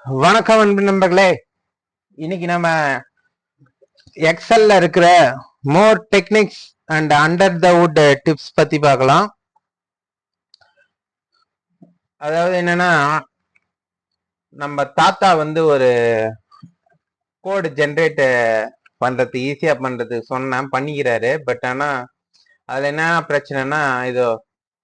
வணக்கம் அன்பு நண்பர்களே. இன்னைக்கு நம்ம எக்ஸல்ல இருக்கிற more techniques and under the hood tips பத்தி பார்க்கலாம். அதாவது என்னன்னா, நம்ம தாத்தா ஒரு கோடு ஜென்ரேட் பண்றது ஈஸியா பண்றதுக்கு சொன்னா பண்ணிக்கிறாரு. பட் ஆனா அதுல என்ன பிரச்சனைனா,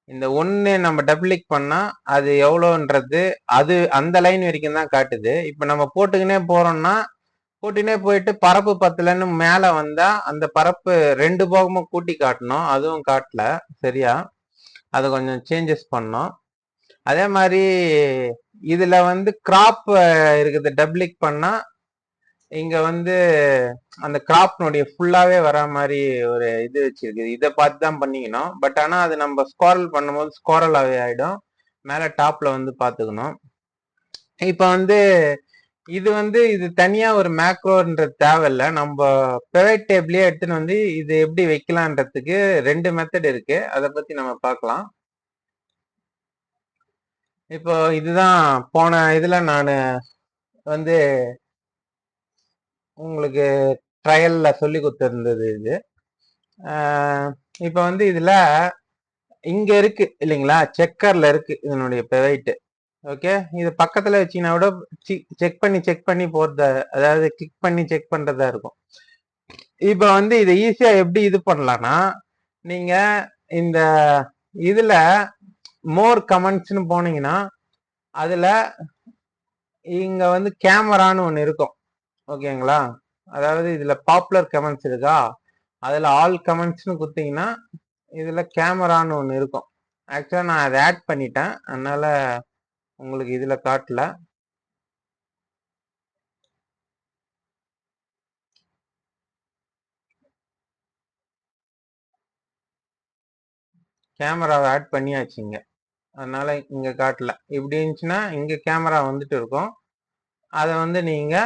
இந்த ஒண்ணு நம்ம டபுள் கிளிக் பண்ணா அது எவ்வளோன்றது அது அந்த லைன் வரைக்கும் தான் காட்டுது. இப்ப நம்ம போட்டுக்கினே போறோம்னா கூட்டினே போயிட்டு பரப்பு பத்தலன்னு மேல வந்தா அந்த பரப்பு ரெண்டு போகமும் கூட்டி காட்டணும், அதுவும் காட்டல சரியா. அது கொஞ்சம் சேஞ்சஸ் பண்ணோம். அதே மாதிரி இதுல கிராப் இருக்குது. டபுள் கிளிக் பண்ணா இங்க அந்த கிராப்னுடைய ஃபுல்லாவே வர மாதிரி ஒரு இது வச்சிருக்குது. இதை பார்த்து தான் பண்ணிக்கணும். பட் ஆனா அது நம்ம ஸ்குவாரல் பண்ணும்போது ஸ்குவாரலாவே ஆயிடும். மேல டாப்ல பாத்துக்கணும். இப்ப இது தனியா ஒரு மேக்ரோன்றது தேவையில்லை. நம்ம பிவைட் டேபிளே எடுத்துன்னு இது எப்படி வைக்கலான்றதுக்கு ரெண்டு மெத்தட் இருக்கு. அதை பத்தி நம்ம பார்க்கலாம். இப்போ இதுதான் போன இதுல நான் உங்களுக்கு ட்ரையல்ல சொல்லி கொடுத்திருந்தது. இது இப்ப இதுல இங்க இருக்கு இல்லைங்களா, செக்கர்ல இருக்கு இதனுடைய பிவைட். ஓகே, இது பக்கத்துல வச்சீங்கன்னா கூட செக் பண்ணி போறத, அதாவது கிளிக் பண்ணி செக் பண்றதா இருக்கும். இப்ப இதை ஈஸியா எப்படி இது பண்ணலாம்னா, நீங்க இந்த இதுல மோர் கமெண்ட்ஸ்னு போனீங்கன்னா அதுல இங்க கேமரான்னு ஒண்ணு இருக்கும். ஓகேங்களா, அதாவது இதுல பாப்புலர் கமெண்ட்ஸ் இருக்கா, அதுல ஆல் கமெண்ட்ஸ்னு குத்தீங்கன்னா இதுல கேமரான்னு ஒண்ணு இருக்கும். ஆக்சுவலா நான் அதை ஆட் பண்ணிட்டேன், அதனால உங்களுக்கு இதுல காட்டல. கேமராவை ஆட் பண்ணியாச்சுங்க, அதனால இங்க காட்டல. இப்படி இருந்துச்சுன்னா இங்க கேமரா இருக்கும். அதை நீங்க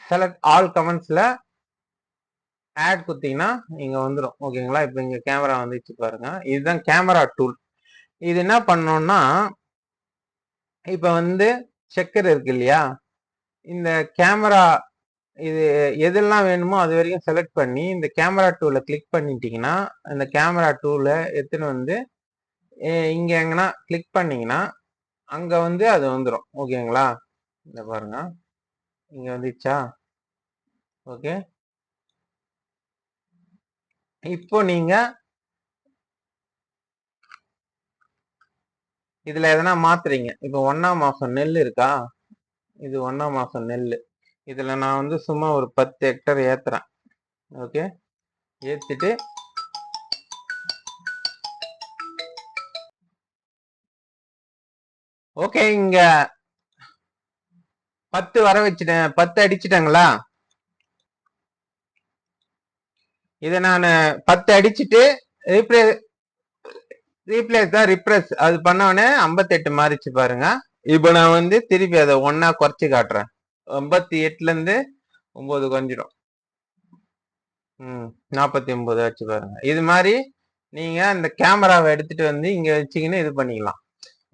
செலக்ட் ஆல் கமெண்ட்ஸ்ல ஆட் குத்தீங்கன்னா இங்க வந்துடும். ஓகேங்களா, இப்ப இங்க கேமரா வந்துச்சு பாருங்க. இதுதான் கேமரா டூல். இது என்ன பண்ணோம்னா, இப்ப செக்கர் இருக்கு இல்லையா, இந்த கேமரா இது எதெல்லாம் வேணுமோ அது வரைக்கும் செலக்ட் பண்ணி இந்த கேமரா டூல கிளிக் பண்ணிட்டீங்கன்னா இந்த கேமரா டூல எடுத்துன்னு இங்க எங்கன்னா கிளிக் பண்ணீங்கன்னா அங்க அது வந்துடும். ஓகேங்களா, இந்த பாருங்க இங்க வந்துச்சா. ஓகே, இப்போ நீங்க இதுல எதனா மாத்துறீங்க. இப்ப 1ஆம் மாசம் நெல் இருக்கா, இது 1ஆம் மாசம் நெல். இதுல நான் சும்மா ஒரு 10 ஹெக்டர் ஏத்துறேன். ஓகே, ஏத்திட்டு ஓகே இங்க 10 வர வச்சுட்டேன், 10 அடிச்சுட்டேங்களா. இதை நான் 10 அடிச்சுட்டு ரீப்ளேஸ் தான் ரிப்ரெஸ் அது பண்ணவனே 58 மாறிச்சு பாருங்க. இப்ப நான் திருப்பி அதை ஒன்னா குறைச்சு காட்டுறேன். 58ல இருந்து 9 குறைஞ்சிடும். 49 ஆச்சு பாருங்க. இது மாதிரி நீங்க அந்த கேமராவை எடுத்துட்டு இங்க வச்சுக்கின்னு இது பண்ணிக்கலாம்.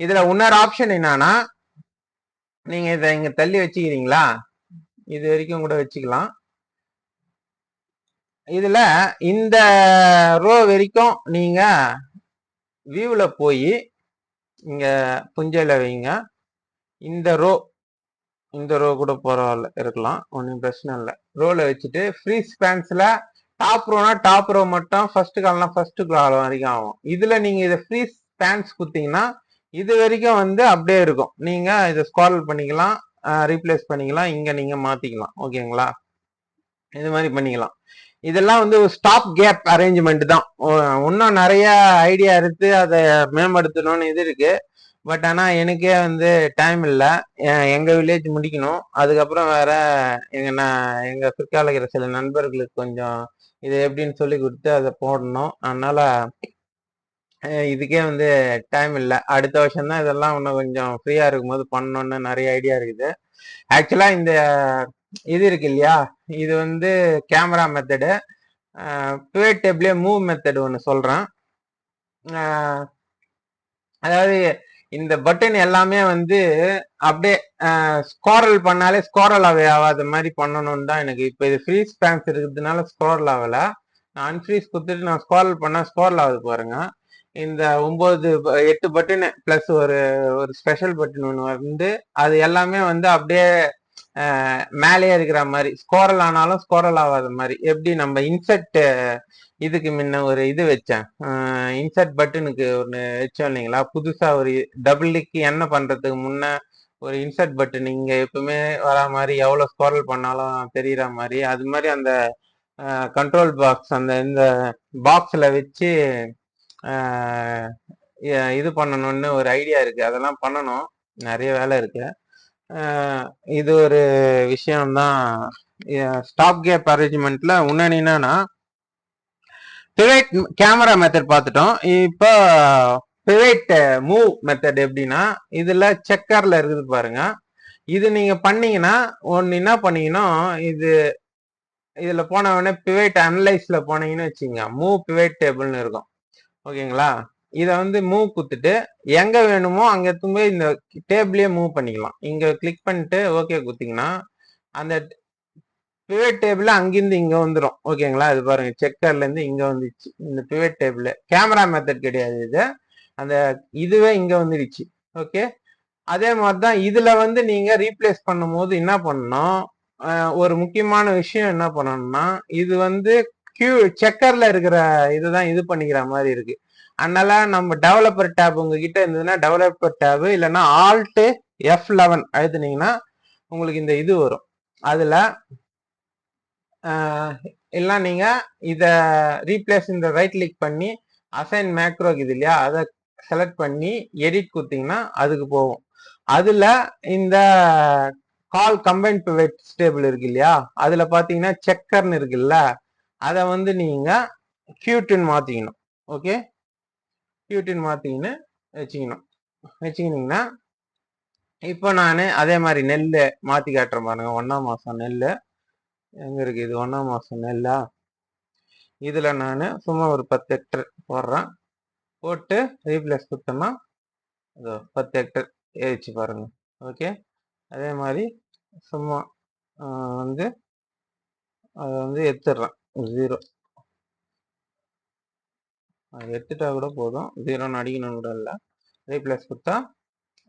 இதுல இன்னொரு ஆப்ஷன் என்னன்னா, நீங்க இதை இங்க தள்ளி வச்சுக்கிறீங்களா, இது வரைக்கும் கூட வச்சுக்கலாம். இதுல இந்த ரோ வரைக்கும் நீங்க வியூல போய் இங்க புஞ்சையில வைங்க. இந்த ரோ கூட பரவாயில்ல, இருக்கலாம், ஒன்றும் பிரச்சனை இல்லை. ரோல வச்சுட்டு free ஸ்பேன்ஸ்ல top Rona top row மட்டும் ஃபர்ஸ்ட் காலம் ஃபர்ஸ்ட் காலம் வரைக்கும் ஆகும். இதுல நீங்க இதை ஃப்ரீ ஸ்பேன்ஸ் குத்தீங்கன்னா இது வரைக்கும் அப்படியே இருக்கும். நீங்க இதை ஸ்க்ரால் பண்ணிக்கலாம், ரீப்ளேஸ் பண்ணிக்கலாம், இங்க நீங்க மாத்திக்கலாம். ஓகேங்களா, இது மாதிரி பண்ணிக்கலாம். இதெல்லாம் ஒரு ஸ்டாப் கேப் அரேஞ்ச்மெண்ட் தான். இன்னும் நிறைய ஐடியா இருக்கு, அதை மேம்படுத்தணும்னு இது இருக்கு. பட் ஆனா எனக்கே டைம் இல்லை. எங்க வில்லேஜ் முடிக்கணும், அதுக்கப்புறம் வேற எங்க பிற்கால இருக்கிற சில நண்பர்களுக்கு கொஞ்சம் இது எப்படின்னு சொல்லி கொடுத்து அதை போடணும். அதனால இதுக்கே டைம் இல்லை. அடுத்த வருஷம் தான் இதெல்லாம் இன்னும் கொஞ்சம் ஃப்ரீயா இருக்கும்போது பண்ணணும்னு நிறைய ஐடியா இருக்குது. ஆக்சுவலா இந்த இது இருக்கு இல்லையா, இது கேமரா மெத்தடு. பிவைட் டேபிளே மூவ் மெத்தட் ஒன்று சொல்றேன். அதாவது இந்த பட்டன் எல்லாமே வந்து அப்படியே ஸ்கோரல் பண்ணாலே ஸ்கோரல் ஆகாத மாதிரி பண்ணணும்னு தான் எனக்கு. இப்போ இது ஃப்ரீ ஸ்பேன்ஸ் இருக்கிறதுனால ஸ்கோரல் ஆகல. நான் அன்ஃப்ரீஸ் கொடுத்துட்டு நான் ஸ்கோரல் பண்ணா ஸ்கோரல் ஆகுது பாருங்க. இந்த 8 பட்டன் பிளஸ் ஒரு ஒரு ஸ்பெஷல் பட்டன் ஒன்று வந்து அது எல்லாமே வந்து அப்படியே மேலேயே இருக்கிற மாதிரி ஸ்கோரல் ஆனாலும் ஸ்கோரல் ஆகாத மாதிரி. எப்படி நம்ம இன்செர்ட் இதுக்கு முன்ன ஒரு இது வச்சேன், இன்சர்ட் பட்டனுக்கு ஒன்று வச்சோம் இல்லைங்களா, புதுசா ஒரு டபுள் டிக் என்ன பண்றதுக்கு முன்ன ஒரு இன்சர்ட் பட்டன் இங்க எப்பவுமே வரா மாதிரி எவ்வளவு ஸ்கோரல் பண்ணாலும் தெரியற மாதிரி, அது மாதிரி அந்த கண்ட்ரோல் பாக்ஸ் அந்த இந்த பாக்ஸ்ல வச்சு இது பண்ணணும்னு ஒரு ஐடியா இருக்கு. அதெல்லாம் பண்ணணும், நிறைய வேலை இருக்கு. இது ஒரு விஷயம்தான். ஸ்டாப் கேப் அரேஞ்ச்மெண்ட்ல முன்னாடி என்னன்னா பிவைட் கேமரா மெத்தட் பார்த்துட்டோம். இப்போ பிவைட் மூவ் மெத்தட் எப்படின்னா, இதுல செக்கர்ல இருக்குது பாருங்க. இது நீங்க பண்ணீங்கன்னா ஒன்னு என்ன பண்ணீங்கன்னா, இதுல போன உடனே பிவைட் அனலைஸ்ல போனீங்கன்னு வச்சுங்க, மூவ் பிவைட் டேபிள்னு இருக்கும். ஓகேங்களா, இதை வந்து மூவ் குத்துட்டு எங்க வேணுமோ அங்க எத்துமே இந்த டேபிளே மூவ் பண்ணிக்கலாம். இங்க கிளிக் பண்ணிட்டு ஓகே குத்திங்கன்னா அந்த பிவைட் டேபிள் அங்கிருந்து இங்க வந்துடும். ஓகேங்களா, இது பாருங்க செக்கர்ல இருந்து இங்க வந்துச்சு. இந்த பிவைட் டேபிள் கேமரா மெத்தட் கிடையாது இது, அந்த இதுவே இங்க வந்துடுச்சு. ஓகே, அதே மாதிரிதான் இதுல வந்து நீங்க ரீப்ளேஸ் பண்ணும் போது என்ன பண்ணணும், ஒரு முக்கியமான விஷயம் என்ன பண்ணணும்னா, இது வந்து செக்கர்ல இருக்கிற இதுதான் இது பண்ணிக்கிற மாதிரி இருக்கு. அதனால நம்ம டெவலப்பர் டேப் உங்ககிட்ட இருந்ததுன்னா டெவலப்பர் டேப் இல்லைன்னா ஆல்ட் F11 அழுத்துனீங்கன்னா உங்களுக்கு இந்த இது வரும். அதுல எல்லாம் நீங்க இத ரீப்ளேஸ் இந்த ரைட் கிளிக் பண்ணி அசைன் மேக்ரோ இது இல்லையா, அதை செலக்ட் பண்ணி எடிட் கொடுத்தீங்கன்னா அதுக்கு போகும். அதுல இந்த கால் கம்பைன் பிவைட் டேபிள் இருக்கு இல்லையா, அதுல பாத்தீங்கன்னா செக்கர்னு இருக்குல்ல, அதை வந்து நீங்க கியூட்னு மாத்திக்கணும். ஓகே, கியூட்னு மாத்திக்கின்னு வச்சுக்கினீங்கன்னா இப்போ நான் அதே மாதிரி நெல்லு மாத்தி காட்டுறேன் பாருங்க. 1ஆம் மாசம் நெல்லு எங்க இருக்கு, இது 1ஆம் மாசம் நெல்லா. இதுல நான் சும்மா ஒரு 10 ஹெக்டர் போடுறேன், போட்டு ரீப்ளேஸ் கொடுத்தோம்னா 10 ஹெக்டர் ஏறிச்சு பாருங்க. ஓகே, அதே மாதிரி சும்மா வந்து அதை வந்து எடுத்துடுறேன் 0, அது எடுத்துட்டா கூட போதும், 0 அடிக்கணும் கூட இல்லை. ரீப்ளேஸ் கொடுத்தா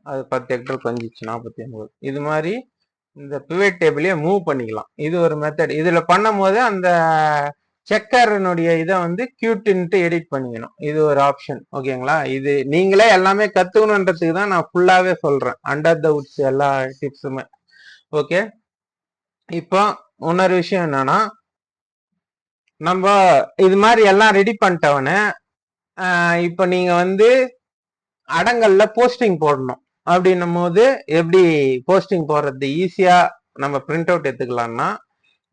அது 10 ஹெக்டர் பஞ்சிச்சு 49. இது மாதிரி இந்த பிவைட் டேபிளே மூவ் பண்ணிக்கலாம். இது ஒரு மெத்தட். இதுல பண்ணும் போது அந்த செக்கர்னுடைய இதை வந்து கியூட்ன்ட்டு எடிட் பண்ணிக்கணும். இது ஒரு ஆப்ஷன். ஓகேங்களா, இது நீங்களே எல்லாமே கத்துக்கணுன்றதுக்கு தான் நான் ஃபுல்லாவே சொல்றேன், அண்டர் த உட்ஸ் எல்லா டிப்ஸுமே. ஓகே, இப்போ இன்னொரு விஷயம் என்னன்னா, நம்ம இது மாதிரி எல்லாம் ரெடி பண்ணிட்டவனே இப்போ நீங்க வந்து அடங்கல்ல போஸ்டிங் போடணும். அப்படின்னும் போது எப்படி போஸ்டிங் போடுறது ஈஸியா நம்ம பிரிண்ட் அவுட் எடுத்துக்கலாம்னா,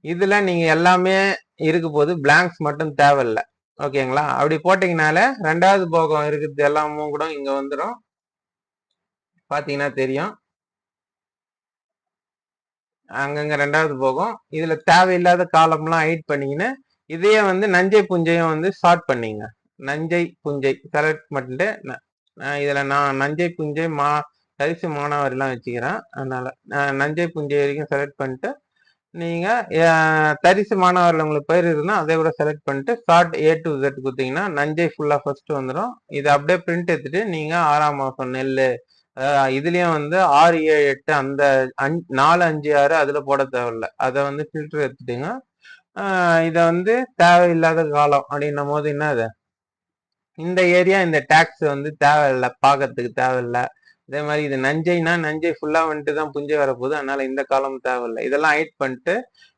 இதுல நீங்க எல்லாமே இருக்கு போது பிளாங்க்ஸ் மட்டும் தேவையில்லை. ஓகேங்களா, அப்படி போட்டீங்கனால ரெண்டாவது போகம் இருக்குது எல்லாமும் கூட இங்க வந்துடும். பாத்தீங்கன்னா தெரியும், அங்கங்க ரெண்டாவது போகம். இதுல தேவையில்லாத காலம்லாம் ஹைட் பண்ணிக்கின்னு இதையே வந்து நஞ்சை புஞ்சையும் வந்து ஷார்ட் பண்ணிங்க. நஞ்சை புஞ்சை செலக்ட் பண்ணிட்டு இதுல நான் நஞ்சை புஞ்சை தரிசு மானாவாரி எல்லாம் வச்சுக்கிறேன். அதனால நஞ்சை புஞ்சை வரைக்கும் செலக்ட் பண்ணிட்டு நீங்க தரிசு மானாவாரில் உங்களுக்கு பேர் இருக்குன்னா அதை கூட செலக்ட் பண்ணிட்டு ஷார்ட் A to Z கொடுத்தீங்கன்னா நஞ்சை ஃபுல்லா ஃபர்ஸ்ட் வந்துடும். இதை அப்படியே பிரிண்ட் எடுத்துட்டு நீங்க 6ஆம் மாசம் நெல் இதுலயும் வந்து 6, 7, 8 அந்த 4, 5, 6 அதுல போட தேவையில்லை. அதை வந்து ஃபில்டர் எடுத்துட்டுங்க. இதை வந்து தேவையில்லாத காலம் அப்படின்னும் போது என்ன, இந்த ஏரியா இந்த டாக்ஸ் வந்து தேவையில்லை, பார்க்கறதுக்கு தேவையில்லை. அதே மாதிரி இது நஞ்சைனா நஞ்சை ஃபுல்லா வந்துட்டு தான் புஞ்சை வரப்போகுது, அதனால இந்த காலம் தேவையில்லை. இதெல்லாம் ஹைட் பண்ணிட்டு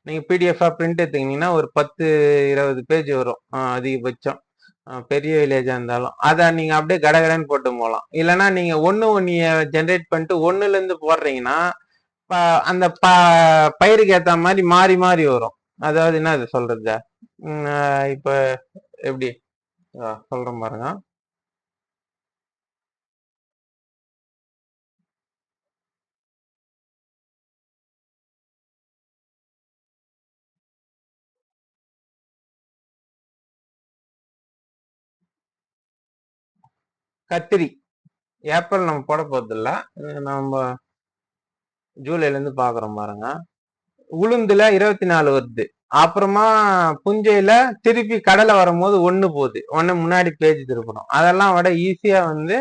நீங்க பிடிஎஃபா பிரிண்ட் எடுத்தீங்கன்னா ஒரு 10-20 பேஜ் வரும் அதிகபட்சம், பெரிய வில்லேஜா இருந்தாலும். அதை நீங்க அப்படியே கடகடன்னு போட்டு போகலாம். இல்லைன்னா நீங்க ஒன்னு ஜென்ரேட் பண்ணிட்டு ஒன்னுல இருந்து போடுறீங்கன்னா அந்த பயிருக்கு ஏத்த மாதிரி மாறி மாறி வரும். அதாவது என்ன அது சொல்றது, இப்ப எப்படி சொல்றேன் பாருங்க. கத்திரி ஏப்ரல் நம்ம போட போறது இல்ல, நம்ம ஜூலைல இருந்து பாக்குறோம் பாருங்க. உளுந்துல 24 வருது. அப்புறமா புஞ்சையில திருப்பி கடலை வரும்போது 1 போகுது. 1 முன்னாடி பேஜ் திருப்பணும். அதெல்லாம் விட ஈஸியா வந்து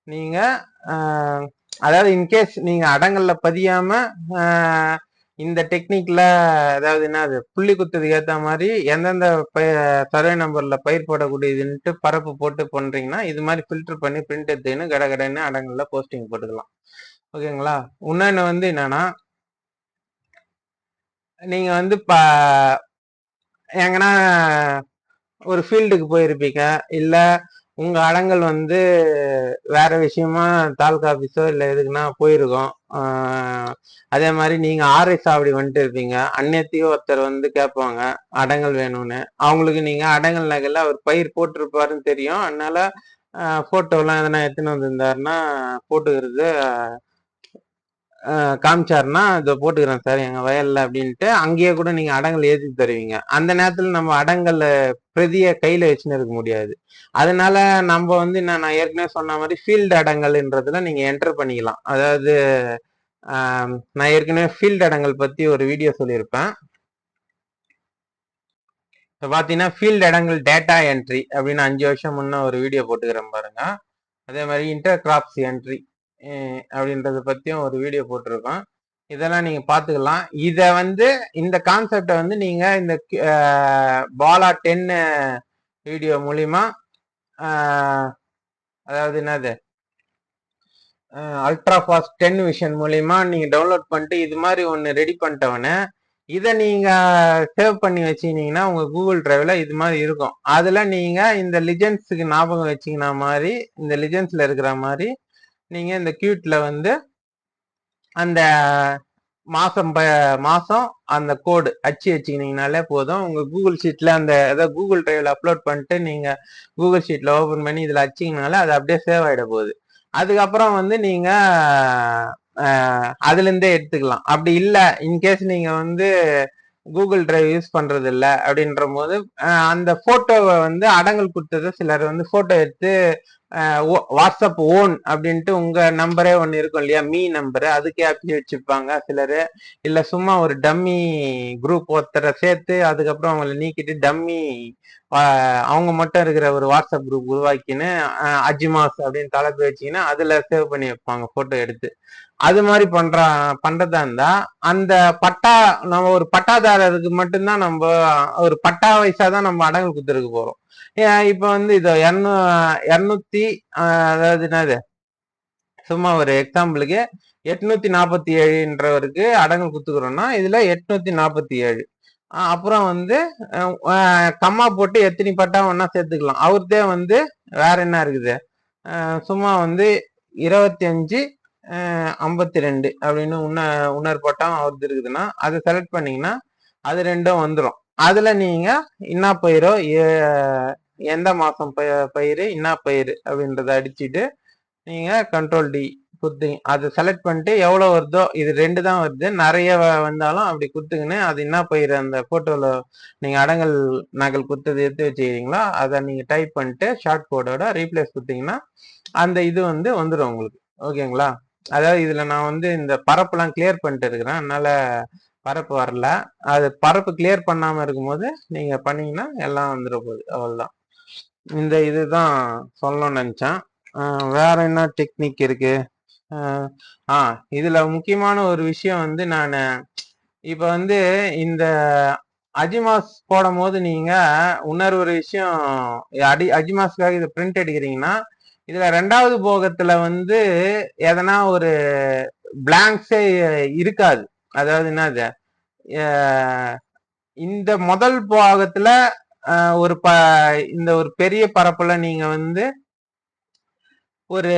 நீங்க அதாவது இன்கேஸ் நீங்க அடங்கல்ல பதியாம இந்த டெக்னிக்ல அதாவது என்னது புள்ளி குத்துறதுக்கு ஏத்த மாதிரி எந்தெந்த சர்வே நம்பர்ல பயிர் போடக்கூடியதுன்ட்டு பரப்பு போட்டு பண்றீங்கன்னா இது மாதிரி ஃபில்டர் பண்ணி பிரிண்ட் எடுத்துன்னு கடகடன்னு அடங்கல்ல போஸ்டிங் போட்டுக்கலாம். ஓகேங்களா? இன்னொன்னு வந்து என்னன்னா, நீங்க வந்து எங்கன்னா ஒரு ஃபீல்டுக்கு போயிருப்பீங்க, இல்ல உங்க அடங்கல் வந்து வேற விஷயமா தாலுகா ஆபீஸோ இல்ல எதுக்குன்னா போயிருக்கோம். அதே மாதிரி நீங்க ஆர்ஐ சாவடி வந்துட்டு இருப்பீங்க, அந்நேத்தியும் ஒருத்தர் வந்து கேட்பாங்க அடங்கல் வேணும்னு. அவங்களுக்கு நீங்க அடங்கல் நகல்ல அவர் பயிர் போட்டிருப்பாருன்னு தெரியும். அதனால போட்டோ எல்லாம் எதனா எடுத்துன்னு வந்திருந்தாருன்னா போட்டுக்கிறது காமிச்சாருன்னா இதை போட்டுக்கிறேன் சார் எங்க வயல்ல அப்படின்ட்டு அங்கேயே கூட நீங்க அடங்கல் ஏற்றி தருவீங்க. அந்த நேரத்துல நம்ம அடங்கல் பிரதிய கையில வச்சுன்னு இருக்க முடியாது. அதனால நம்ம வந்து நான் ஏற்கனவே சொன்ன மாதிரி ஃபீல்டு அடங்கல்ன்றதுல நீங்க என்டர் பண்ணிக்கலாம். அதாவது நான் ஏற்கனவே ஃபீல்டு அடங்கல் பத்தி ஒரு வீடியோ சொல்லியிருப்பேன். இப்போ பார்த்தீங்கன்னா ஃபீல்டு அடங்கல் டேட்டா என்ட்ரி அப்படின்னு 5 வருஷம் முன்ன ஒரு வீடியோ போட்டுக்கிறேன் பாருங்க. அதே மாதிரி இன்டர் கிராப்ஸ் என்ட்ரி அப்படின்றத பத்தியும் ஒரு வீடியோ போட்டிருக்கோம். இதெல்லாம் நீங்க பாத்துக்கலாம். இத வந்து இந்த கான்செப்டை வந்து நீங்க இந்த பாலா 10 வீடியோ மூலியமா அதாவது என்னது அல்ட்ரா ஃபாஸ்ட் 10 விஷன் மூலியமா நீங்க டவுன்லோட் பண்ணிட்டு இது மாதிரி ஒன்னு ரெடி பண்ணிட்டவனே இதை நீங்க சேவ் பண்ணி வச்சுக்கிட்டீங்கன்னா உங்க கூகுள் டிரைவ்ல இது மாதிரி இருக்கும். அதுல நீங்க இந்த லிஜெண்ட்ஸுக்கு ஞாபகம் வச்சுக்கின மாதிரி இந்த லிஜெண்ட்ஸ்ல இருக்கிற மாதிரி நீங்க இந்த கியூட்ல வந்து அந்த மாசம் அந்த கோடு அச்சு வச்சுக்கினீங்கனாலே போதும். உங்க கூகுள் ஷீட்ல அந்த ஏதாவது கூகுள் டிரைவ்ல அப்லோட் பண்ணிட்டு நீங்க கூகுள் ஷீட்ல ஓபன் பண்ணி இதுல அச்சிங்கனால அது அப்படியே சேவ் ஆயிட போகுது. அதுக்கப்புறம் வந்து நீங்க அதுல இருந்தே எடுத்துக்கலாம். அப்படி இல்லை இன்கேஸ் நீங்க வந்து கூகுள் டிரைவ் யூஸ் பண்றது இல்லை அப்படின்ற போது அந்த போட்டோவை வந்து அடங்கல் கொடுத்தது சிலர் வந்து போட்டோ எடுத்து வாட்ஸ்அப் ஓன் அப்படின்ட்டு உங்க நம்பரே ஒன்னு இருக்கும் இல்லையா, மீ நம்பரு, அதுக்கே ஆப்பி வச்சுப்பாங்க சிலரு. இல்ல சும்மா ஒரு டம்மி குரூப் ஒருத்தரை சேர்த்து அதுக்கப்புறம் அவங்களை நீக்கிட்டு டம்மி அவங்க மட்டும் இருக்கிற ஒரு வாட்ஸ்அப் குரூப் உருவாக்கின்னு அஜிமாஸ் அப்படின்னு தலைப்பு வச்சிங்கன்னா அதுல சேவ் பண்ணி வைப்பாங்க போட்டோ எடுத்து. அது மாதிரி பண்றதா இருந்தா அந்த பட்டா நம்ம ஒரு பட்டாதாரருக்கு மட்டும்தான் நம்ம ஒரு பட்டா வயசா தான் நம்ம அடங்கல் குத்துருக்கு போறோம். இப்ப வந்து இது 200 அதாவது என்னது சும்மா ஒரு எக்ஸாம்பிளுக்கு 847ன்றவருக்கு அடங்கல் குத்துக்கிறோம்னா இதுல 847 அப்புறம் வந்து கம்மா போட்டு எத்தனை பட்டா ஒன்னா சேர்த்துக்கலாம். அவர்தே வந்து வேற என்ன இருக்குது சும்மா வந்து 25 52 அப்படின்னு உன்னர் பட்டம் அவருக்கு இருக்குதுன்னா அதை செலக்ட் பண்ணீங்கன்னா அது ரெண்டும் வந்துடும். அதுல நீங்க என்ன பயிரோ எந்த மாசம் பயிர் என்ன பயிர் அப்படின்றத அடிச்சுட்டு நீங்க கண்ட்ரோல் டி குத்துங்க. அதை செலக்ட் பண்ணிட்டு எவ்வளவு வருதோ, இது 2 தான் வருது, நிறைய வந்தாலும் அப்படி குத்துங்கன்னு அது என்ன பயிர் அந்த போட்டோல நீங்க அடங்கல் நகல் குத்தது எடுத்து வச்சுக்கிறீங்களா அதை நீங்க டைப் பண்ணிட்டு ஷார்ட் கோடோட ரீப்ளேஸ் குத்தீங்கன்னா அந்த இது வந்து வந்துடும் உங்களுக்கு. ஓகேங்களா? அதாவது இதுல நான் வந்து இந்த பரப்புலாம் கிளியர் பண்ணிட்டு இருக்கிறேன், அதனால பரப்பு வரல. அது பரப்பு கிளியர் பண்ணாம இருக்கும்போது நீங்க பண்ணீங்கன்னா எல்லாம் வந்துட போகுது. அவ்வளவுதான். இந்த இதுதான் சொல்லணும்னு நினைச்சேன். வேற என்ன டெக்னிக் இருக்கு? இதுல முக்கியமான ஒரு விஷயம் வந்து நான் இப்ப வந்து இந்த அஜிமாஸ் போடும் போது நீங்க இன்னொரு ஒரு விஷயம் அஜிமாஸ்க்காக இதை பிரிண்ட் எடுக்கிறீங்கன்னா இதுல 2வது போகத்துல வந்து எதனா ஒரு பிளாங்க்ஸே இருக்காது. அதாவது என்னது இந்த முதல் பாகத்துல ஒரு இந்த ஒரு பெரிய பரப்புல நீங்க வந்து ஒரு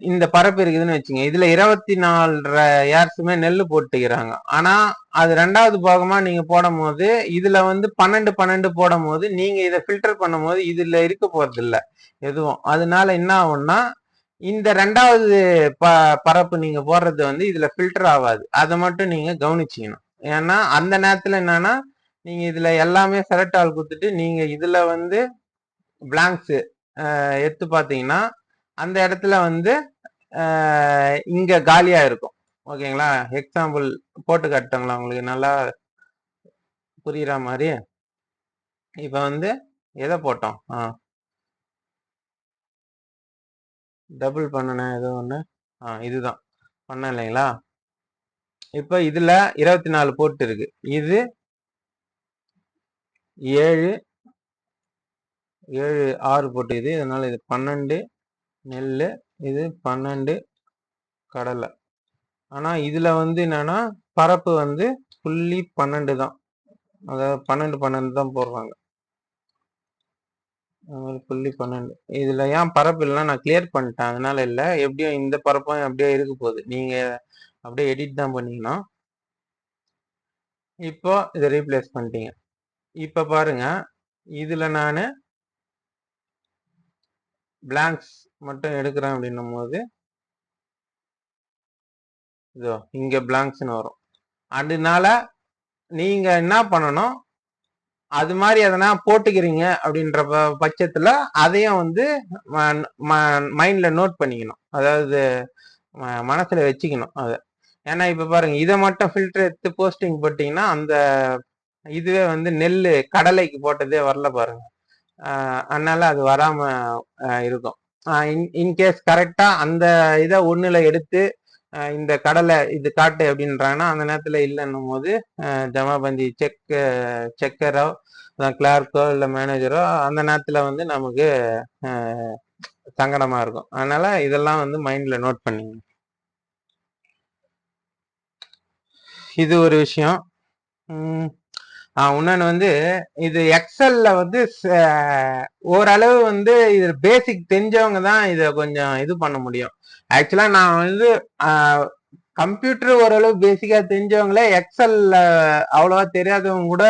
இந்த பரப்பு இருக்குதுன்னு வச்சுங்க, இதுல 24 ஏர்ஸுமே நெல் போட்டுக்கிறாங்க. ஆனா அது 2வது பாகமா நீங்க போடும் போது இதுல வந்து 12 போடும் போது நீங்க இதை ஃபில்டர் பண்ணும் போது இதுல இருக்க போறது இல்லை எதுவும். அதனால என்ன ஆகும்னா இந்த 2வது பரப்பு நீங்க போடுறது வந்து இதுல ஃபில்டர் ஆகாது. அதை மட்டும் நீங்க கவனிச்சிக்கணும். ஏன்னா அந்த நேரத்துல என்னன்னா நீங்க இதுல எல்லாமே செலக்ட் ஆள் கொடுத்துட்டு நீங்க இதுல வந்து பிளாங்க்ஸ் எடுத்து பாத்தீங்கன்னா அந்த இடத்துல வந்து இங்க காலியா இருக்கும். ஓகேங்களா? எக்ஸாம்பிள் போட்டு காட்டுங்களா உங்களுக்கு நல்லா புரியுற மாதிரி. இப்ப வந்து எதை போட்டோம்? டபுள் பண்ணனேன் ஏதோ ஒண்ணு. இதுதான் பண்ண இல்லைங்களா? இப்ப இதுல 24 போட்டு இருக்கு. இது 7 6 போட்டு இது. அதனால இது 12 நெல்லு, இது 12 கடலை. ஆனா இதுல வந்து என்னன்னா பரப்பு வந்து புள்ளி 12 தான். அதாவது 12 தான் போடுறாங்க. புள்ளி 12. இதுல ஏன் பரப்பு இல்லைன்னா நான் கிளியர் பண்ணிட்டேன், அதனால இல்லை. எப்படியும் இந்த பரப்பும் அப்படியே இருக்க போகுது. நீங்க அப்படியே எடிட் தான் பண்ணீங்கன்னா. இப்போ இதை ரீப்ளேஸ் பண்ணிட்டீங்க. இப்ப பாருங்க, இதுல நானு பிளாங்க்ஸ் மட்டும் எடுக்கிறேன் அப்படின்னும் போது இதோ இங்க பிளாங்க்ஸ்னு வரும். அதனால நீங்க என்ன பண்ணணும், அது மாதிரி எதனா போட்டுக்கிறீங்க அப்படின்ற பட்சத்துல அதையும் வந்து மைண்ட்ல நோட் பண்ணிக்கணும். அதாவது மனசுல வச்சுக்கணும் அதை. ஏன்னா இப்ப பாருங்க, இதை மட்டும் ஃபில்டர் எடுத்து போஸ்டிங் போட்டீங்கன்னா அந்த இதுவே வந்து நெல்லு கடலைக்கு போட்டதே வரல பாருங்க. அதனால அது வராம இருக்கும். இன்கேஸ் கரெக்டா அந்த இதை ஒண்ணுல எடுத்து இந்த கடலை இது காட்டு அப்படின்றாங்கன்னா அந்த நேரத்துல இல்லைன்னும் போது ஜமாபந்தி செக்கரோ கிளார்க்கோ இல்லை மேனேஜரோ அந்த நேரத்துல வந்து நமக்கு சங்கடமா இருக்கும். அதனால இதெல்லாம் வந்து மைண்ட்ல நோட் பண்ணிங்க. இது ஒரு விஷயம். இன்னொன்னு வந்து இது எக்ஸல்ல வந்து ஓரளவு வந்து இது பேசிக் தெரிஞ்சவங்க தான் இதை கொஞ்சம் இது பண்ண முடியும். ஆக்சுவலா நான் வந்து கம்ப்யூட்டர் ஓரளவு பேசிக்கா தெரிஞ்சவங்களே எக்ஸல்ல அவ்வளவா தெரியாதவங்க கூட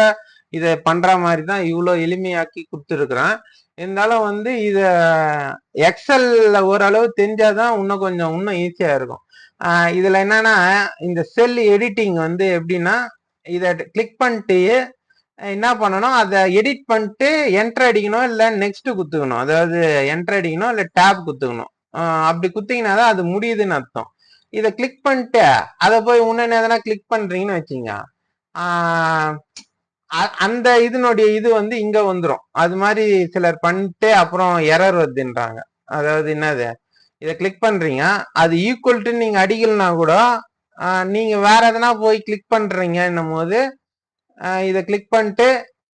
இதை பண்ற மாதிரி தான் இவ்வளோ எளிமையாக்கி கொடுத்துருக்குறேன். இருந்தாலும் வந்து இத எக்ஸல்ல ஓரளவு தெரிஞ்சாதான் இன்னும் ஈஸியா இருக்கும். இதுல என்னன்னா இந்த செல் எடிட்டிங் வந்து எப்படின்னா, இதை கிளிக் பண்ணிட்டு என்ன பண்ணணும், அதை எடிட் பண்ணிட்டு என்டர் அடிக்கணும், இல்ல நெக்ஸ்ட் குத்துக்கணும். அதாவது என்டர் அடிக்கணும் இல்ல டேப் குத்துக்கணும். அப்படி குத்திங்கன்னா தான் அது முடியுதுன்னு அர்த்தம். இதை கிளிக் பண்ணிட்டு அதை போய் முன்னே எதனா கிளிக் பண்றீங்கன்னு வச்சுங்க, அந்த இதனுடைய இது வந்து இங்க வந்துடும். அது மாதிரி சிலர் பண்ணிட்டு அப்புறம் எரர் வருதுன்றாங்க. அதாவது என்னது, இதை கிளிக் பண்றீங்க, அது ஈக்குவல் டு நீங்க அடிக்கலனா கூட நீங்க வேற எதனா போய் கிளிக் பண்றீங்கன்னும் போது இதை கிளிக் பண்ணிட்டு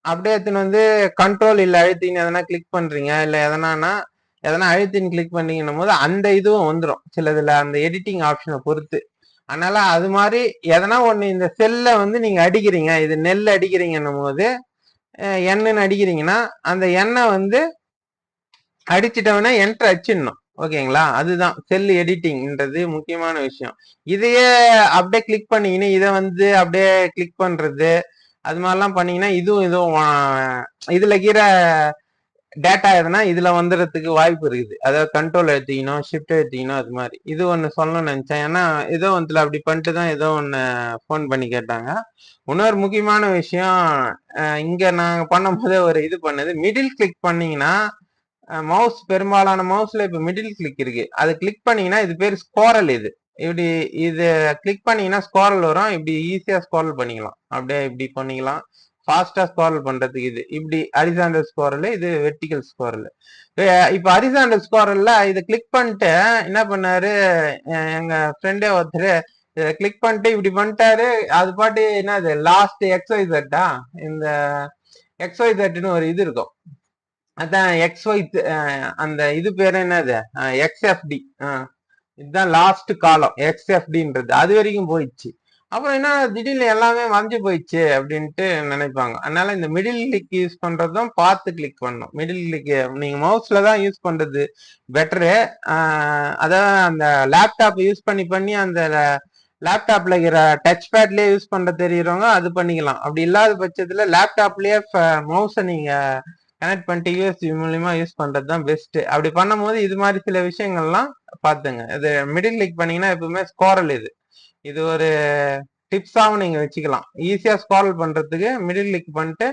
அப்படியே எடுத்துன்னு வந்து கண்ட்ரோல் இல்லை அழுத்தின்னு எதனா கிளிக் பண்றீங்க, இல்லை எதனா அழுத்தின்னு கிளிக் பண்ணீங்கன்னும் போது அந்த இதுவும் வந்துடும் சிலதுல அந்த எடிட்டிங் ஆப்ஷனை பொறுத்து. அதனால அது மாதிரி எதனா ஒண்ணு இந்த செல்ல வந்து நீங்க அடிக்கிறீங்க, இது நெல் அடிக்கிறீங்கன்னும் போது எண்ணுன்னு அடிக்கிறீங்கன்னா அந்த எண்ணை வந்து அடிச்சிட்டவன என்டர் அடிச்சிடணும். ஓகேங்களா? அதுதான் செல் எடிட்டிங்ன்றது முக்கியமான விஷயம். இதையே அப்படியே கிளிக் பண்ணீங்கன்னா இதை வந்து அப்படியே கிளிக் பண்றது அது மாதிரிலாம் பண்ணீங்கன்னா இதுவும் இதுல இருக்கிற டேட்டா எதுனா இதுல வந்துடுறதுக்கு வாய்ப்பு இருக்குது. அதாவது கண்ட்ரோல் எடுத்தீங்கணும், ஷிஃப்ட் எடுத்தீங்கணும், அது மாதிரி. இது ஒண்ணு சொல்லணும்னு நினைச்சேன். ஏன்னா ஏதோ ஒன்றுல அப்படி பண்ணிட்டு தான் ஏதோ ஒண்ணு ஃபோன் பண்ணி கேட்டாங்க. இன்னொரு முக்கியமான விஷயம், இங்க நாங்க பண்ணும் போதே ஒரு இது பண்ணது, மிடில் கிளிக் பண்ணீங்கன்னா மவுஸ் பெரும்பாலான மவுஸ்ல இப்ப மிடில் கிளிக் இருக்கு. அது கிளிக் பண்ணீங்கன்னா இது பேர் ஸ்குவாரல். இது இப்படி இது கிளிக் பண்ணீங்கன்னா ஸ்குவாரல் வரும். இப்படி ஈஸியா ஸ்குவாரல் பண்ணிக்கலாம். அப்படியே இப்படி பண்ணிக்கலாம். ஃபாஸ்டா ஸ்குவாரல் பண்றதுக்கு இது இப்படி ஹரிசாண்டல் ஸ்குவாரல், இது வெர்டிகல் ஸ்குவாரல். இப்ப ஹரிசாண்டல் ஸ்குவாரல்ல இதை கிளிக் பண்ணிட்டு என்ன பண்ணாரு எங்க ஃப்ரெண்டே ஒருத்தர், இதை கிளிக் பண்ணிட்டு இப்படி பண்ணிட்டாரு. அது பாட்டு என்னது லாஸ்ட் XYZ இந்த XYZன்னு ஒரு இது இருக்கும். அதான் XY அந்த இது பேரு என்னது XFD. இதுதான் லாஸ்ட் காலம் XFDன்றது. அது வரைக்கும் போயிடுச்சு. அப்புறம் என்ன திடீர்னு எல்லாமே மறைஞ்சு போயிடுச்சு அப்படின்ட்டு நினைப்பாங்க. அதனால இந்த மிடில் கிளிக் யூஸ் பண்றதும் பார்த்து கிளிக் பண்ணணும். மிடில் கிளிக் நீங்க மவுஸ்ல தான் யூஸ் பண்றது பெட்டரு. அதான் அந்த லேப்டாப் யூஸ் பண்ணி அந்த லேப்டாப்ல இருக்கிற டச் பேட்லயே யூஸ் பண்ற தெரியுறவங்க அது பண்ணிக்கலாம். அப்படி இல்லாத பட்சத்துல லேப்டாப்லயே மவுஸை நீங்க கனெக்ட் பண்ணிட்டு யூஎஸ்பி மூலியமா யூஸ் பண்றது தான் பெஸ்ட். அப்படி பண்ணும் போது இது மாதிரி சில விஷயங்கள்லாம் பாத்துங்க. இது மிடில் கிளிக் பண்ணீங்கன்னா எப்பவுமே ஸ்குவாரல் இது ஒரு டிப்ஸாவும் நீங்க வச்சுக்கலாம். ஈஸியா ஸ்குவாரல் பண்றதுக்கு மிடில் கிளிக் பண்ணிட்டு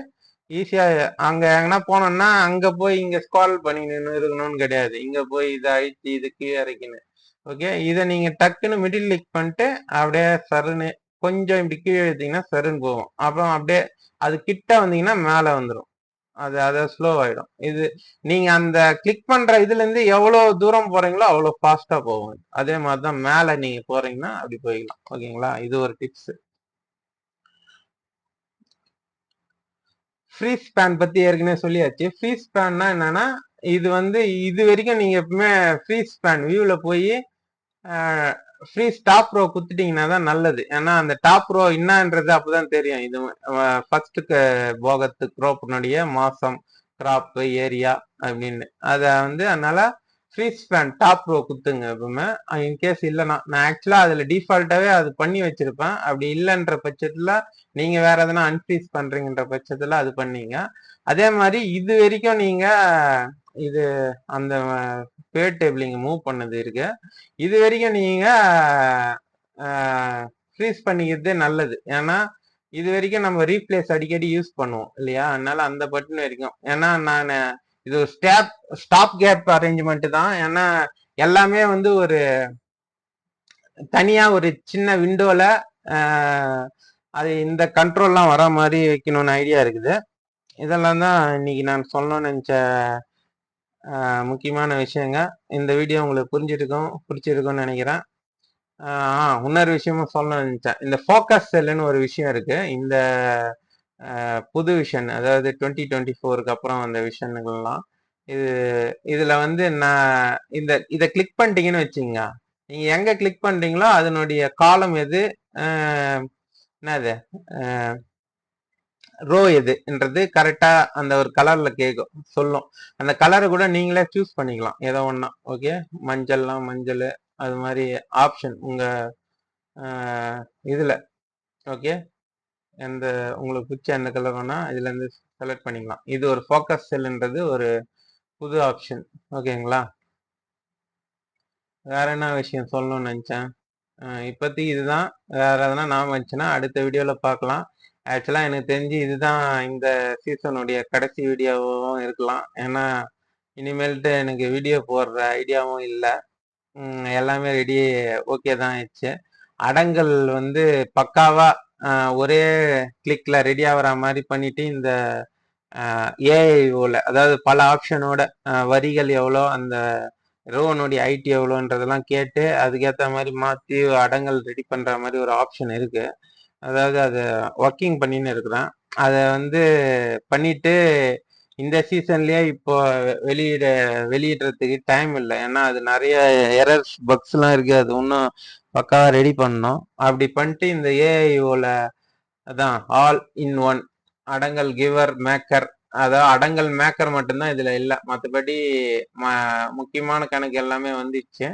ஈஸியா அங்க எங்கன்னா போனோம்னா அங்க போய் இங்க ஸ்குவாரல் பண்ணி இருக்கணும்னு கிடையாது. இங்க போய் இதை அழிச்சு இது கீழே இறக்கின்னு ஓகே, இதை நீங்க டக்குன்னு மிடில் கிளிக் பண்ணிட்டு அப்படியே சருன்னு கொஞ்சம் இப்படி கீழே எடுத்தீங்கன்னா சருன்னு போகும். அப்புறம் அப்படியே அது கிட்ட வந்தீங்கன்னா மேல வந்துடும். அது ஸ்லோ ஆயிடும். இது நீங்க அந்த கிளிக் பண்ற இதுல இருந்து எவ்வளவு தூரம் போறீங்களோ அவ்வளவு ஃபாஸ்டா போகும். அதே மாதிரிதான் மேல நீங்க போறீங்கன்னா அப்படி போய்க்கலாம். ஓகேங்களா, இது ஒரு டிப்ஸ். ஃப்ரீஸ் ஸ்பேன் பத்தி ஏற்கனவே சொல்லியாச்சு. ஃப்ரீஸ் ஸ்பேன்னா என்னன்னா, இது வந்து இது வரைக்கும் நீங்க எப்பவுமே ஃப்ரீஸ் ஸ்பேன் வியூல போய் ஃப்ரீஸ் டாப் ரோ குத்துட்டீங்கன்னா தான் நல்லது. ஏன்னா அந்த டாப் ரோ என்னன்றது அப்பதான் தெரியும். இது ஃபர்ஸ்ட் போகத்து க்ரோப்னுடைய மாசம், கிராப், ஏரியா அப்படின்னு அத வந்து அதனால ஃப்ரீஸ் ஸ்பேன் டாப் ரோ குத்துங்க எப்பவுமே. இன்கேஸ் இல்லைன்னா நான் ஆக்சுவலா அதுல டிஃபால்ட்டாவே அது பண்ணி வச்சிருப்பேன். அப்படி இல்லைன்ற பட்சத்துல நீங்க வேற எதனா அன்ஃப்ரீஸ் பண்றீங்கன்ற பட்சத்துல அது பண்ணீங்க. அதே மாதிரி இது வரைக்கும் நீங்க இது அந்த பே டேபிளிங்க மூவ் பண்ணது இருக்கு. இது வரைக்கும் நீங்க ஃப்ரீஸ் பண்ணிக்கிறதே நல்லது. ஏன்னா இது வரைக்கும் நம்ம ரீப்ளேஸ் அடிக்கடி யூஸ் பண்ணுவோம் இல்லையா, அதனால அந்த பட்டன் வரைக்கும். ஏன்னா நான் இது ஒரு ஸ்டாப் கேப் அரேஞ்ச்மெண்ட் தான். ஏன்னா எல்லாமே வந்து ஒரு தனியா ஒரு சின்ன விண்டோல அது இந்த கண்ட்ரோல்லாம் வர மாதிரி வைக்கணும்னு ஐடியா இருக்குது. இதெல்லாம் தான் இன்னைக்கு நான் சொல்லணும்னு நினைச்ச முக்கியமான விஷயங்க. இந்த வீடியோ உங்களுக்கு பிடிச்சிருக்கும்னு நினைக்கிறேன். இன்னொரு விஷயமும் சொல்ல நினைச்சேன். இந்த ஃபோக்கஸ் செல்லுன்னு ஒரு விஷயம் இருக்கு. இந்த புது விஷன், அதாவது 2024க்கு அப்புறம் அந்த விஷனுங்கள்லாம் இதுல வந்து நான் இதை கிளிக் பண்ணிட்டீங்கன்னு வச்சுங்க, நீங்க எங்க கிளிக் பண்றீங்களோ அதனுடைய காலம் எது, என்னது ரோ எதுன்றது கரெக்டா அந்த ஒரு கலர்ல கேட்கும், சொல்லும். அந்த கலரை கூட நீங்களே சூஸ் பண்ணிக்கலாம் ஏதோ ஒன்னா. ஓகே, மஞ்சள்லாம் மஞ்சள், அது மாதிரி ஆப்ஷன் உங்க இதுல. ஓகே, எந்த உங்களுக்கு பிடிச்ச எந்த கலர் வேணா இதுல இருந்து செலக்ட் பண்ணிக்கலாம். இது ஒரு ஃபோக்கஸ் செல்ன்றது ஒரு புது ஆப்ஷன். ஓகேங்களா, வேற என்ன விஷயம் சொல்லணும்னு நினைச்சேன். இப்போதைக்கு இதுதான். வேற எதனா நான் வந்துச்சுன்னா அடுத்த வீடியோல பார்க்கலாம். ஆக்சுவலா எனக்கு தெரிஞ்சு இதுதான் இந்த சீசனுடைய கடைசி வீடியோவும் இருக்கலாம். ஏன்னா இனிமேல்ட்டு எனக்கு வீடியோ போடுற ஐடியாவும் இல்லை. எல்லாமே ரெடி, ஓகே தான் ஆயிடுச்சு. அடங்கல் வந்து பக்காவா ஒரே கிளிக்ல ரெடி ஆகிற மாதிரி பண்ணிட்டு இந்த ஏஐஓல, அதாவது பல ஆப்ஷனோட வரிகள் எவ்வளோ, அந்த ரோனுடைய ஐடி எவ்வளோன்றதெல்லாம் கேட்டு அதுக்கேற்ற மாதிரி மாற்றி அடங்கல் ரெடி பண்ற மாதிரி ஒரு ஆப்ஷன் இருக்கு. அதாவது அதை ஒர்க்கிங் பண்ணின்னு இருக்கிறேன். அதை வந்து பண்ணிட்டு இந்த சீசன்லயே இப்போ வெளியிடுறதுக்கு டைம் இல்லை. ஏன்னா அது நிறைய எரர்ஸ் பக்ஸ் எல்லாம் இருக்கு. அது இன்னும் பக்காவா ரெடி பண்ணணும். அப்படி பண்ணிட்டு இந்த ஏஐஓல அதான் ஆல் இன் ஒன் அடங்கல் கிவர் மேக்கர், அதாவது அடங்கல் மேக்கர் மட்டும்தான் இதுல இல்லை. மற்றபடி முக்கியமான கணக்கு எல்லாமே வந்துச்சு.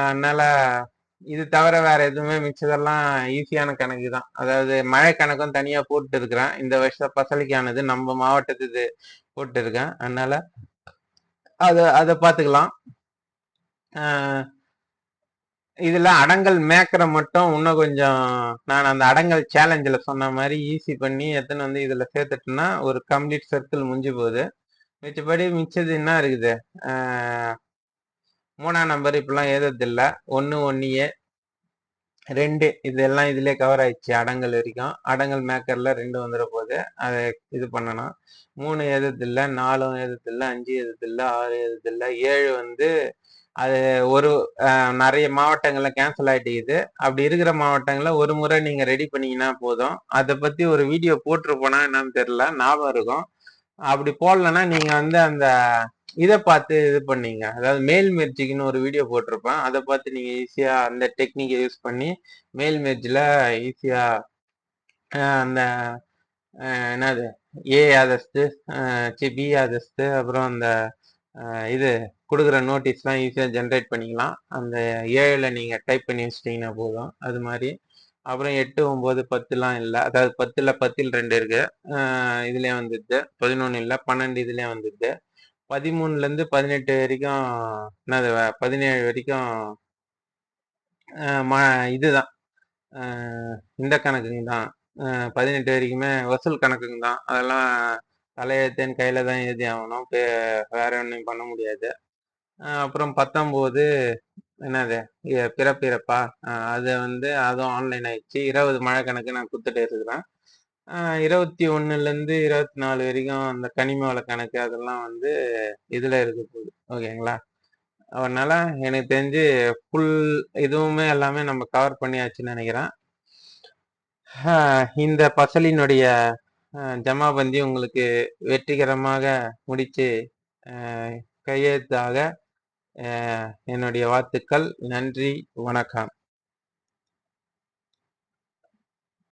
அதனால இது தவிர வேற எதுவுமே மிச்சதெல்லாம் ஈஸியான கணக்கு தான். அதாவது மழை கணக்கும் தனியா போட்டு இருக்கிறேன். இந்த வருஷம் பசலிக்கானது நம்ம மாவட்டத்துக்கு போட்டு இருக்கேன். அதனால அதை பார்த்துக்கலாம். இதுல அடங்கல் மேக்கரை மட்டும் இன்னும் கொஞ்சம் நான் அந்த அடங்கல் சேலஞ்சில் சொன்ன மாதிரி ஈஸி பண்ணி எத்தனை வந்து இதுல சேர்த்துட்டேன்னா ஒரு கம்ப்ளீட் சர்க்கிள் முடிஞ்சு போகுது. மிச்சபடி மிச்சது என்ன இருக்குது, 3ஆம் நம்பர் இப்பெல்லாம் ஏதாவது இல்லை. 1 1 2 இதெல்லாம் இதுலயே கவர் ஆயிடுச்சு. அடங்கல் வரைக்கும் அடங்கல் மேக்கர்ல 2 வந்துட போகுது. அதை இது பண்ணணும். 3 எழுததில்லை, 4 எழுததில்லை, 5 எழுததில்லை, 6 எழுததில்லை, 7 வந்து அது ஒரு நிறைய மாவட்டங்கள்ல கேன்சல் ஆயிட்டுக்குது. அப்படி இருக்கிற மாவட்டங்கள்ல ஒரு முறை நீங்க ரெடி பண்ணீங்கன்னா போதும். அதை பத்தி ஒரு வீடியோ போட்டிருப்போனா என்னன்னு தெரியல, ஞாபகம் இருக்கும். அப்படி போடலன்னா நீங்க வந்து அந்த இதை பார்த்து இது பண்ணீங்க, அதாவது மேல் மெர்ஜிக்குன்னு ஒரு வீடியோ போட்டிருப்பேன். அதை பார்த்து நீங்க ஈஸியா அந்த டெக்னிக்கை யூஸ் பண்ணி மேல் மெர்ஜில் ஈஸியா அந்த என்னது ஏ ஆதஸ்து, பி ஆதஸ்து, அப்புறம் அந்த இது கொடுக்குற நோட்டீஸ்லாம் ஈஸியாக ஜென்ரேட் பண்ணிக்கலாம். அந்த 7ல் நீங்கள் டைப் பண்ணி வச்சிட்டிங்கன்னா போதும். அது மாதிரி அப்புறம் 8 9 10லாம் இல்லை. அதாவது 10ல் 10ல் 2 இருக்கு, இதுலேயே வந்துடுது. 11 இல்லை, 12 இதுலேயே வந்துடுது. 13லேருந்து 18 வரைக்கும் என்னது 17 வரைக்கும் இதுதான் இந்த கணக்குங்க தான். 18 வரைக்குமே வசூல் கணக்குங்க தான். அதெல்லாம் தலையெழுத்தேன் கையில தான் எழுதி ஆகணும், வேற ஒன்றும் பண்ண முடியாது. அப்புறம் 19 என்னது பிறப்பிறப்பா அது வந்து அதுவும் ஆன்லைன் ஆயிடுச்சு. 20 மழை கணக்கு நான் கொடுத்துட்டு இருக்கிறேன். 21லேருந்து 24 வரைக்கும் அந்த கனிம வள கணக்கு அதெல்லாம் வந்து இதில் இருக்க போகுது. ஓகேங்களா? அதனால எனக்கு தெரிஞ்சு ஃபுல் இதுவுமே எல்லாமே நம்ம கவர் பண்ணியாச்சுன்னு நினைக்கிறேன். இந்த பசலினுடைய ஜமாபந்தி உங்களுக்கு வெற்றிகரமாக முடிச்சு கையெழுத்தாக என்னுடைய வாழ்த்துக்கள். நன்றி, வணக்கம்.